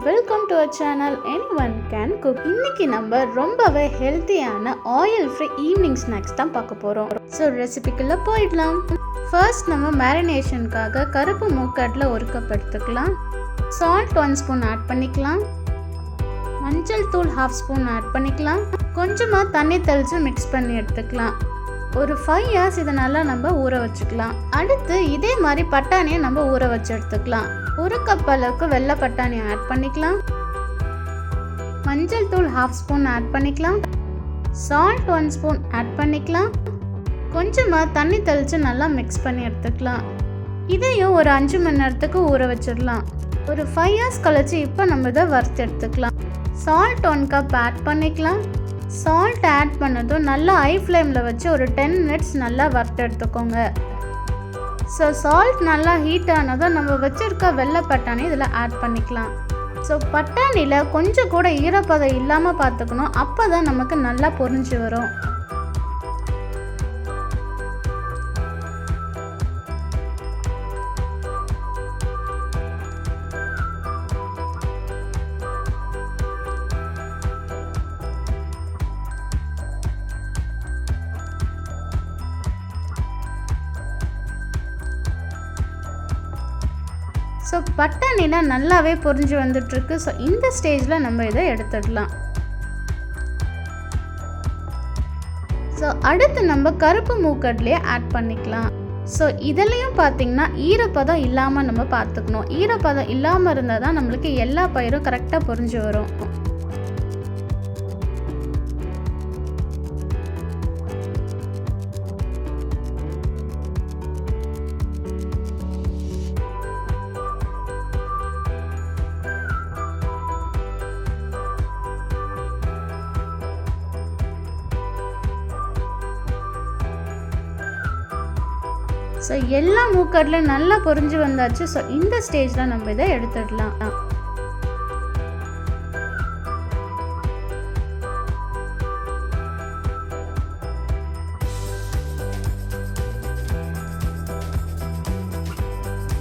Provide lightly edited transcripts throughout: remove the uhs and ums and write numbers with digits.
welcome to our channel anyone can cook. இன்னைக்கு நம்ம ரொம்பவே ஹெல்த்தியான ஆயில் ஃப்ரீ ஈவினிங் ஸ்நாக்ஸ் தான் பார்க்க போறோம். ஸோ ரெசிபிக்குள்ள போயிடலாம். ஃபர்ஸ்ட் நம்ம மேரினேஷனுக்காக கருப்பு மூக்கடலை ஒரு கப் எடுத்துக்கலாம். சால்ட் 1 ஸ்பூன் ஆட் பண்ணிக்கலாம். மஞ்சள் தூள் 1/2 ஸ்பூன் ஆட் பண்ணிக்கலாம். கொஞ்சமாக தண்ணி தெளித்து மிக்ஸ் பண்ணி எடுத்துக்கலாம். ஒரு 5 hours இதை நல்லா நம்ம ஊற வச்சுக்கலாம். அடுத்து இதே மாதிரி பட்டாணியை நம்ம ஊற வச்சு எடுத்துக்கலாம். 1 கப் அளவுக்கு வெள்ளை பட்டாணி ஆட் பண்ணிக்கலாம். மஞ்சள் தூள் 1/2 ஸ்பூன் ஆட் பண்ணிக்கலாம். சால்ட் 1 ஸ்பூன் ஆட் பண்ணிக்கலாம். கொஞ்சமாக தண்ணி தெளித்து நல்லா மிக்ஸ் பண்ணி எடுத்துக்கலாம். இதையும் ஒரு 5 மணி நேரத்துக்கு ஊற வச்சிடலாம். ஒரு 5 hours கழிச்சு இப்போ நம்ம இதை வறுத்து எடுத்துக்கலாம். சால்ட் 1 கப் ஆட் பண்ணிக்கலாம். சால்ட் ஆட் பண்ணதும் நல்லா ஹை ஃப்ளேமில் வச்சு ஒரு 10 minutes நல்லா வறுத்து எடுத்துக்கோங்க. ஸோ சால்ட் நல்லா ஹீட் ஆனதும் நம்ம வச்சுருக்க வெள்ளை பட்டாணி இதில் ஆட் பண்ணிக்கலாம். ஸோ பட்டாணியில் கொஞ்சம் கூட ஈரப்பதம் இல்லாமல் பார்த்துக்கணும். அப்போ தான் நமக்கு நல்லா பொரிஞ்சு வரும். ஸோ பட்டாணினா நல்லாவே பொரிஞ்சு வந்துட்டுருக்கு. ஸோ இந்த ஸ்டேஜில் நம்ம இதை எடுத்துடலாம். ஸோ அடுத்து நம்ம கருப்பு மூக்கடலையே ஆட் பண்ணிக்கலாம். ஸோ இதுலேயும் பார்த்திங்கன்னா ஈரப்பதம் இல்லாமல் நம்ம பார்த்துக்கணும். ஈரப்பதம் இல்லாமல் இருந்தால் தான் நம்மளுக்கு எல்லா பயிரும் கரெக்டாக பொரிஞ்சு வரும். ஸோ எல்லா மூக்கடலையும் நல்லா பொரிஞ்சு வந்தாச்சு. ஸோ இந்த ஸ்டேஜில் நம்ம இதை எடுத்துடலாம்.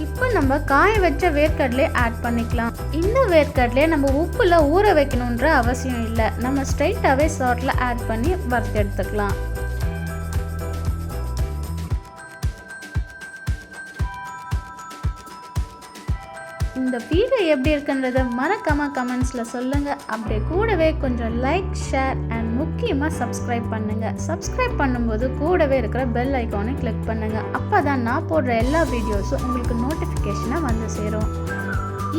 இப்போ நம்ம காய வச்ச வேர்க்கடலையை ஆட் பண்ணிக்கலாம். இந்த வேர்க்கடலையை நம்ம உப்புல ஊற வைக்கணுன்ற அவசியம் இல்லை. நம்ம ஸ்ட்ரைட்டாகவே சால்ட்டில் ஆட் பண்ணி வறுத்து எடுத்துக்கலாம். இந்த வீடியோ எப்படி இருக்குன்றதை மறக்காம கமெண்ட்ஸில் சொல்லுங்கள். அப்படியே கூடவே கொஞ்சம் லைக், ஷேர் அண்ட் முக்கியமாக சப்ஸ்கிரைப் பண்ணுங்கள். சப்ஸ்கிரைப் பண்ணும்போது கூடவே இருக்கிற பெல் ஐக்கானை கிளிக் பண்ணுங்கள். அப்போ தான் நான் போடுற எல்லா வீடியோஸும் உங்களுக்கு நோட்டிஃபிகேஷனாக வந்து சேரும்.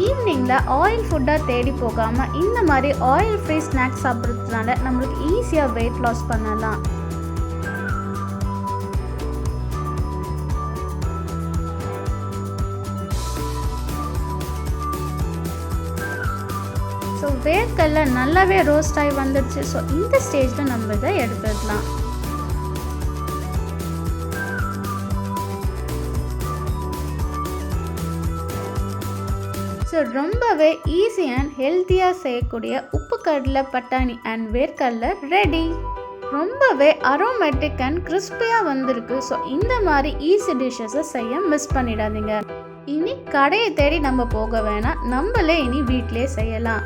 ஈவினிங்கில் ஆயில் ஃபுட்டாக தேடி போகாமல் இந்த மாதிரி ஆயில் ஃப்ரீ ஸ்நாக்ஸ் சாப்பிட்றதுனால நம்மளுக்கு ஈஸியாக வெயிட் லாஸ் பண்ணலாம். ஸோ வேர்க்கடலை நல்லாவே ரோஸ்ட் ஆகி வந்துடுச்சு. ஸோ இந்த ஸ்டேஜில் நம்ம இதை எடுத்துடலாம். ஸோ ரொம்பவே ஈஸி அண்ட் ஹெல்த்தியாக செய்யக்கூடிய உப்பு கடலை பட்டாணி அண்ட் வேர்க்கடலை ரெடி. ரொம்பவே அரோமேட்டிக் அண்ட் கிறிஸ்பியாக வந்திருக்கு. ஸோ இந்த மாதிரி ஈஸி டிஷ்ஷஸை செய்ய மிஸ் பண்ணிடாதீங்க. இனி கடையை தேடி நம்ம போக வேணாம், நம்மளே இனி வீட்டிலே செய்யலாம்.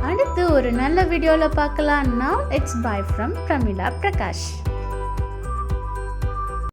அடுத்து ஒரு நல்ல வீடியோவில் பார்க்கலாம். Now it's bye from Pramila Prakash.